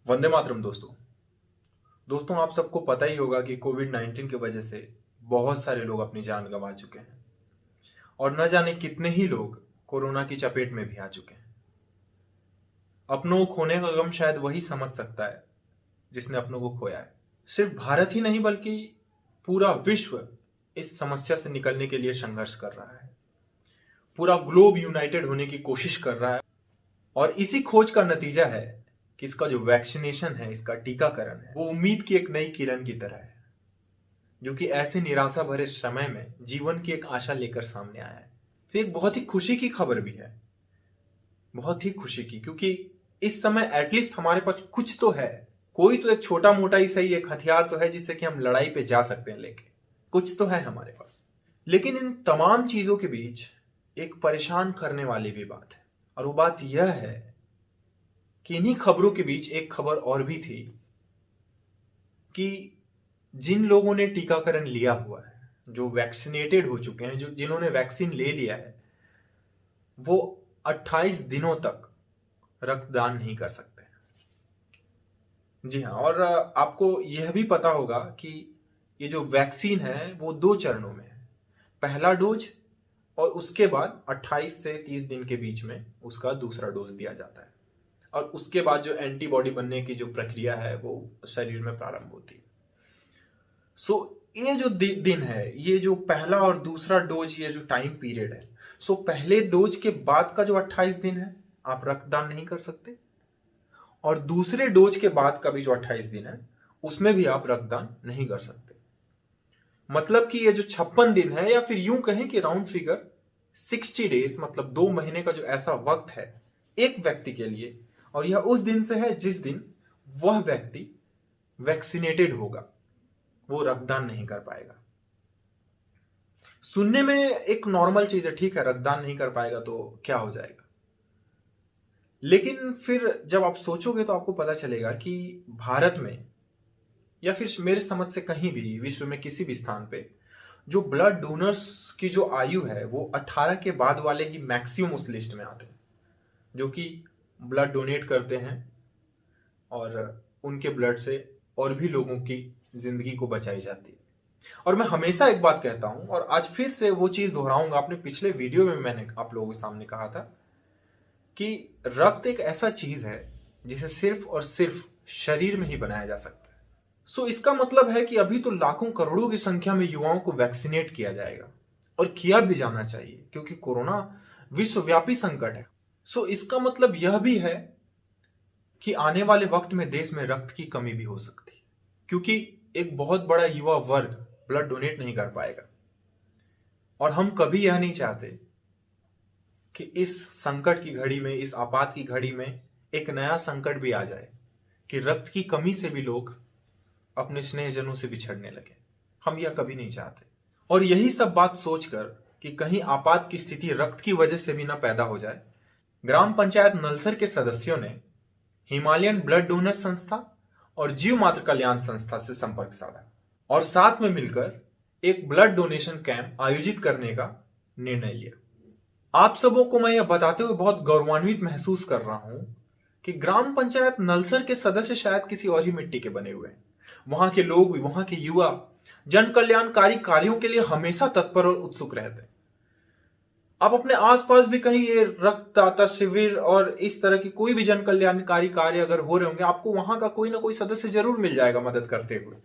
वंदे मातरम दोस्तों आप सबको पता ही होगा कि कोविड-19 की वजह से बहुत सारे लोग अपनी जान गंवा चुके हैं और न जाने कितने ही लोग कोरोना की चपेट में भी आ चुके हैं। अपनों को खोने का गम शायद वही समझ सकता है जिसने अपनों को खोया है। सिर्फ भारत ही नहीं बल्कि पूरा विश्व इस समस्या से निकलने के लिए संघर्ष कर रहा है। पूरा ग्लोब यूनाइटेड होने की कोशिश कर रहा है और इसी खोज का नतीजा है कि इसका जो वैक्सीनेशन है, इसका टीकाकरण है, वो उम्मीद की एक नई किरण की तरह है जो कि ऐसे निराशा भरे समय में जीवन की एक आशा लेकर सामने आया है। फिर एक बहुत ही खुशी की खबर भी है, बहुत ही खुशी की, क्योंकि इस समय एटलीस्ट हमारे पास कुछ तो है, कोई तो एक छोटा मोटा ही सही एक हथियार तो है जिससे कि हम लड़ाई पे जा सकते हैं लेके, कुछ तो है हमारे पास। लेकिन इन तमाम चीजों के बीच एक परेशान करने वाली भी बात है और वो बात यह है कि इन्हीं खबरों के बीच एक खबर और भी थी कि जिन लोगों ने टीकाकरण लिया हुआ है, जो वैक्सीनेटेड हो चुके हैं, जो जिन्होंने वैक्सीन ले लिया है, वो 28 दिनों तक रक्तदान नहीं कर सकते। जी हाँ, और आपको यह भी पता होगा कि ये जो वैक्सीन है वो 2 चरणों में है। पहला डोज और उसके बाद 28 से 30 दिन के बीच में उसका दूसरा डोज दिया जाता है और उसके बाद जो एंटीबॉडी बनने की जो प्रक्रिया है वो शरीर में प्रारंभ होती है। ये जो दिन है, ये जो पहला और दूसरा डोज, ये जो टाइम पीरियड है, पहले डोज के बाद का जो 28 दिन है आप रक्तदान नहीं कर सकते और दूसरे डोज के बाद का भी जो 28 दिन है उसमें भी आप रक्तदान नहीं कर सकते। मतलब कि ये जो 56 दिन है, या फिर यूं कहें कि राउंड फिगर 60 डेज, मतलब 2 महीने का जो ऐसा वक्त है एक व्यक्ति के लिए, और यह उस दिन से है जिस दिन वह व्यक्ति वैक्सीनेटेड होगा, वो रक्तदान नहीं कर पाएगा। सुनने में एक नॉर्मल चीज है, ठीक है, रक्तदान नहीं कर पाएगा तो क्या हो जाएगा, लेकिन फिर जब आप सोचोगे तो आपको पता चलेगा कि भारत में या फिर मेरे समझ से कहीं भी विश्व में किसी भी स्थान पे जो ब्लड डोनर्स की जो आयु है वो 18 के बाद वाले ही मैक्सिमम उस लिस्ट में आते हैं जो कि ब्लड डोनेट करते हैं और उनके ब्लड से और भी लोगों की जिंदगी को बचाई जाती है। और मैं हमेशा एक बात कहता हूं और आज फिर से वो चीज दोहराऊंगा, अपने पिछले वीडियो में मैंने आप लोगों के सामने कहा था कि रक्त एक ऐसा चीज है जिसे सिर्फ और सिर्फ शरीर में ही बनाया जा सकता है। इसका मतलब है कि अभी तो लाखों करोड़ों की संख्या में युवाओं को वैक्सीनेट किया जाएगा और किया भी जाना चाहिए क्योंकि कोरोना विश्वव्यापी संकट है। इसका मतलब यह भी है कि आने वाले वक्त में देश में रक्त की कमी भी हो सकती है क्योंकि एक बहुत बड़ा युवा वर्ग ब्लड डोनेट नहीं कर पाएगा और हम कभी यह नहीं चाहते कि इस संकट की घड़ी में, इस आपात की घड़ी में एक नया संकट भी आ जाए कि रक्त की कमी से भी लोग अपने स्नेहजनों से बिछड़ने लगे। हम यह कभी नहीं चाहते और यही सब बात सोचकर कि कहीं आपात की स्थिति रक्त की वजह से भी ना पैदा हो जाए, ग्राम पंचायत नलसर के सदस्यों ने हिमालयन ब्लड डोनर संस्था और जीव मात्र कल्याण संस्था से संपर्क साधा और साथ में मिलकर एक ब्लड डोनेशन कैंप आयोजित करने का निर्णय लिया। आप सबों को मैं यह बताते हुए बहुत गौरवान्वित महसूस कर रहा हूं कि ग्राम पंचायत नलसर के सदस्य शायद किसी और ही मिट्टी के बने हुए हैं। वहां के लोग, वहां के युवा जन कल्याणकारी कार्यों के लिए हमेशा तत्पर और उत्सुक रहते हैं। आप अपने आसपास भी कहीं ये रक्तदाता शिविर और इस तरह की कोई भी जन कल्याणकारी कार्य अगर हो रहे होंगे, आपको वहां का कोई ना कोई सदस्य जरूर मिल जाएगा मदद करते हुए।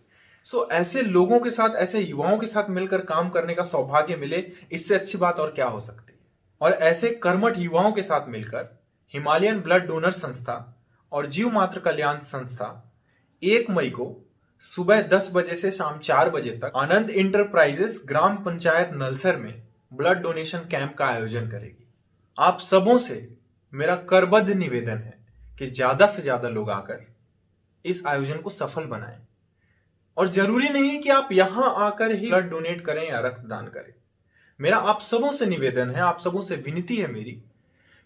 ऐसे लोगों के साथ, ऐसे युवाओं के साथ मिलकर काम करने का सौभाग्य मिले, इससे अच्छी बात और क्या हो सकती है। और ऐसे कर्मठ युवाओं के साथ मिलकर हिमालयन ब्लड डोनर संस्था और जीव मात्र कल्याण संस्था 1 मई को सुबह 10 बजे से शाम 4 बजे तक आनंद इंटरप्राइजेस ग्राम पंचायत नलसर में ब्लड डोनेशन कैंप का आयोजन करेगी। आप सबों से मेरा करबद्ध निवेदन है कि ज्यादा से ज्यादा लोग आकर इस आयोजन को सफल बनाएं और जरूरी नहीं कि आप यहां आकर ही ब्लड डोनेट करें या रक्तदान करें। मेरा आप सबों से निवेदन है, आप सबों से विनती है मेरी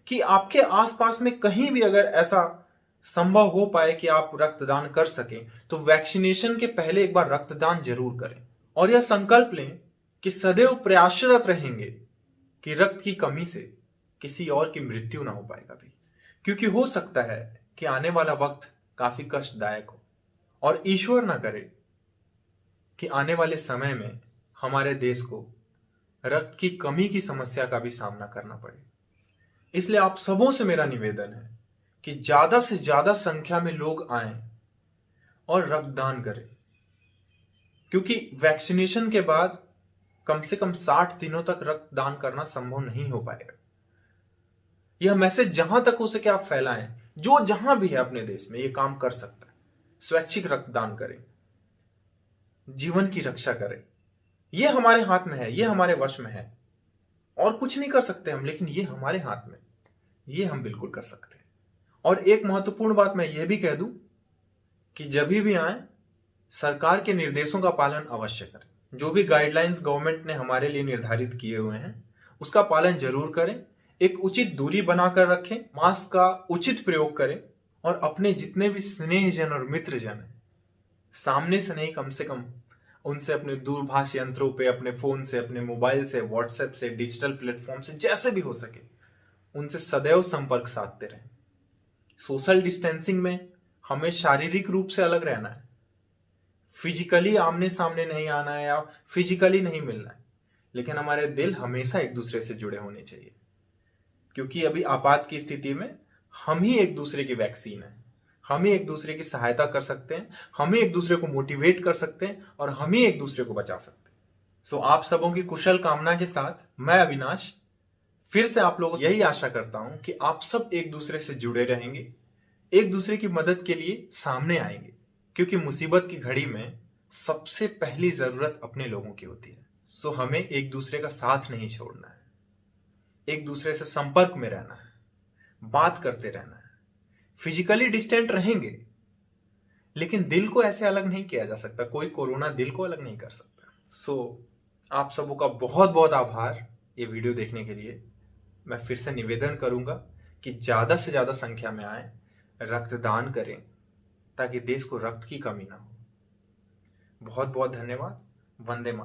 कि आपके आसपास में कहीं भी अगर ऐसा संभव हो पाए कि आप रक्तदान कर सकें तो वैक्सीनेशन के पहले एक बार रक्तदान जरूर करें और यह संकल्प लें कि सदैव प्रयासरत रहेंगे कि रक्त की कमी से किसी और की मृत्यु ना हो पाए कभी, क्योंकि हो सकता है कि आने वाला वक्त काफी कष्टदायक हो, और ईश्वर ना करे कि आने वाले समय में हमारे देश को रक्त की कमी की समस्या का भी सामना करना पड़े। इसलिए आप सबों से मेरा निवेदन है कि ज्यादा से ज्यादा संख्या में लोग आएं और रक्तदान करें, क्योंकि वैक्सीनेशन के बाद कम से कम 60 दिनों तक रक्तदान करना संभव नहीं हो पाएगा। यह मैसेज जहां तक हो सके आप फैलाएं। जो जहां भी है अपने देश में ये काम कर सकता है, स्वैच्छिक रक्तदान करें, जीवन की रक्षा करें। यह हमारे हाथ में है, यह हमारे वश में है। और कुछ नहीं कर सकते हम, लेकिन ये हमारे हाथ में, ये हम बिल्कुल कर सकते हैं। और एक महत्वपूर्ण बात मैं यह भी कह दूं कि जब भी आए सरकार के निर्देशों का पालन अवश्य करें। जो भी गाइडलाइंस गवर्नमेंट ने हमारे लिए निर्धारित किए हुए हैं उसका पालन जरूर करें। एक उचित दूरी बनाकर रखें, मास्क का उचित प्रयोग करें, और अपने जितने भी स्नेहजन और मित्रजन हैं, सामने से नहीं, कम से कम उनसे अपने दूरभाष यंत्रों पे, अपने फोन से, अपने मोबाइल से, व्हाट्सएप से, डिजिटल प्लेटफॉर्म से, जैसे भी हो सके उनसे सदैव संपर्क साधते रहें। सोशल डिस्टेंसिंग में हमें शारीरिक रूप से अलग रहना है, फिजिकली आमने सामने नहीं आना है या फिजिकली नहीं मिलना है, लेकिन हमारे दिल हमेशा एक दूसरे से जुड़े होने चाहिए, क्योंकि अभी आपात की स्थिति में हम ही एक दूसरे की वैक्सीन है। हम ही एक दूसरे की सहायता कर सकते हैं, हम ही एक दूसरे को मोटिवेट कर सकते हैं, और हम ही एक दूसरे को बचा सकते हैं। सो आप सबों की कुशल कामना के साथ मैं अविनाश फिर से आप लोगों से यही आशा करता हूं कि आप सब एक दूसरे से जुड़े रहेंगे, एक दूसरे की मदद के लिए सामने आएंगे, क्योंकि मुसीबत की घड़ी में सबसे पहली जरूरत अपने लोगों की होती है। सो हमें एक दूसरे का साथ नहीं छोड़ना है, एक दूसरे से संपर्क में रहना है, बात करते रहना है। फिजिकली डिस्टेंट रहेंगे, लेकिन दिल को ऐसे अलग नहीं किया जा सकता। कोई कोरोना दिल को अलग नहीं कर सकता। सो आप सबों का बहुत बहुत आभार ये वीडियो देखने के लिए। मैं फिर से निवेदन करूंगा कि ज्यादा से ज्यादा संख्या में आए, रक्तदान करें, ताकि देश को रक्त की कमी ना हो। बहुत बहुत धन्यवाद। वंदे मातरम।